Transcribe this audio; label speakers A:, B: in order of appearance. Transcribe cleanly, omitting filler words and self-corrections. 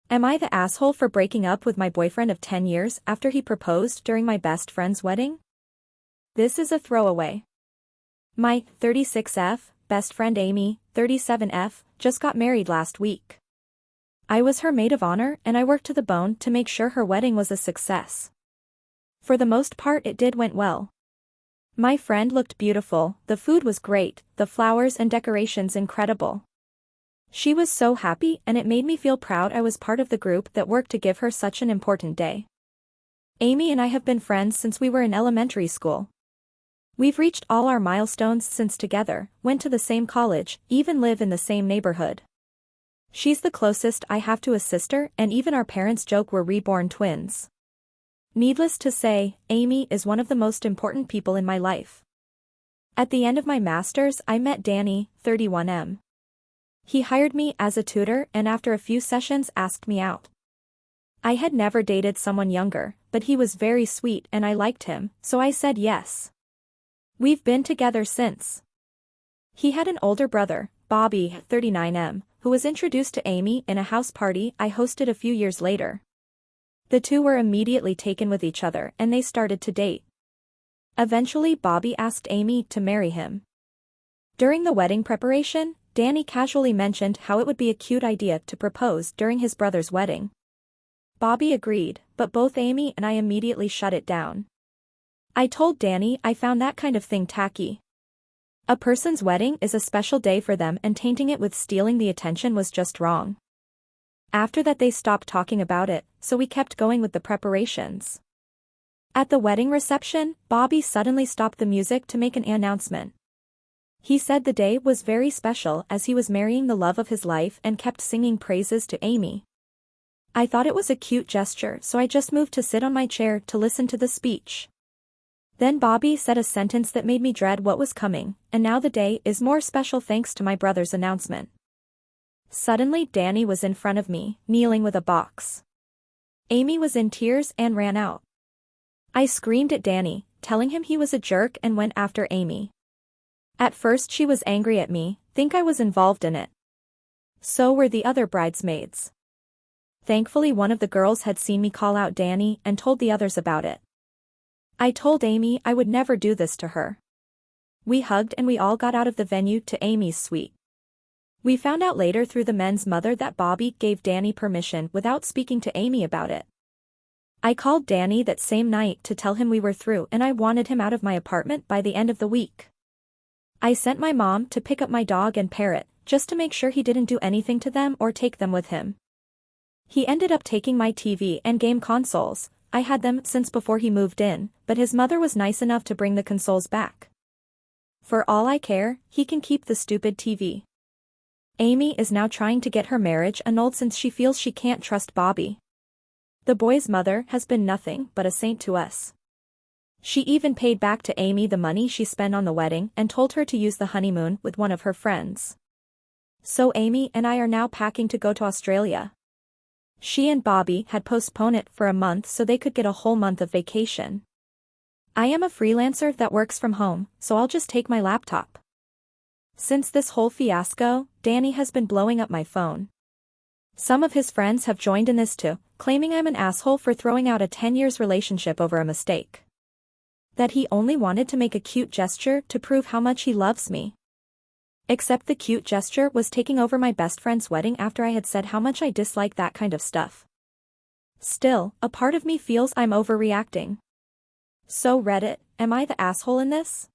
A: Am I the asshole for breaking up with my boyfriend of 10 years after he proposed during my best friend's wedding? This is a throwaway. My 36F best friend Amy, 37F, just got married last week. I was her maid of honor and I worked to the bone to make sure her wedding was a success. For the most part it went well. My friend looked beautiful, the food was great, the flowers and decorations incredible. She was so happy and it made me feel proud I was part of the group that worked to give her such an important day. Amy and I have been friends since we were in elementary school. We've reached all our milestones since together, went to the same college, even live in the same neighborhood. She's the closest I have to a sister and even our parents joke we're reborn twins. Needless to say, Amy is one of the most important people in my life. At the end of my master's I met Danny, 31M. He hired me as a tutor and after a few sessions asked me out. I had never dated someone younger, but he was very sweet and I liked him, so I said yes. We've been together since. He had an older brother, Bobby, 39M, who was introduced to Amy in a house party I hosted a few years later. The two were immediately taken with each other and they started to date. Eventually Bobby asked Amy to marry him. During the wedding preparation, Danny casually mentioned how it would be a cute idea to propose during his brother's wedding. Bobby agreed, but both Amy and I immediately shut it down. I told Danny I found that kind of thing tacky. A person's wedding is a special day for them and tainting it with stealing the attention was just wrong. After that they stopped talking about it, so we kept going with the preparations. At the wedding reception, Bobby suddenly stopped the music to make an announcement. He said the day was very special as he was marrying the love of his life and kept singing praises to Amy. I thought it was a cute gesture so I just moved to sit on my chair to listen to the speech. Then Bobby said a sentence that made me dread what was coming, and now the day is more special thanks to my brother's announcement. Suddenly Danny was in front of me, kneeling with a box. Amy was in tears and ran out. I screamed at Danny, telling him he was a jerk and went after Amy. At first she was angry at me, think I was involved in it. So were the other bridesmaids. Thankfully one of the girls had seen me call out Danny and told the others about it. I told Amy I would never do this to her. We hugged and we all got out of the venue to Amy's suite. We found out later through the men's mother that Bobby gave Danny permission without speaking to Amy about it. I called Danny that same night to tell him we were through and I wanted him out of my apartment by the end of the week. I sent my mom to pick up my dog and parrot, just to make sure he didn't do anything to them or take them with him. He ended up taking my TV and game consoles, I had them since before he moved in, but his mother was nice enough to bring the consoles back. For all I care, he can keep the stupid TV. Amy is now trying to get her marriage annulled since she feels she can't trust Bobby. The boy's mother has been nothing but a saint to us. She even paid back to Amy the money she spent on the wedding and told her to use the honeymoon with one of her friends. So Amy and I are now packing to go to Australia. She and Bobby had postponed it for a month so they could get a whole month of vacation. I am a freelancer that works from home, so I'll just take my laptop. Since this whole fiasco, Danny has been blowing up my phone. Some of his friends have joined in this too, claiming I'm an asshole for throwing out a 10 years relationship over a mistake. That he only wanted to make a cute gesture to prove how much he loves me. Except the cute gesture was taking over my best friend's wedding after I had said how much I dislike that kind of stuff. Still, a part of me feels I'm overreacting. So Reddit, am I the asshole in this?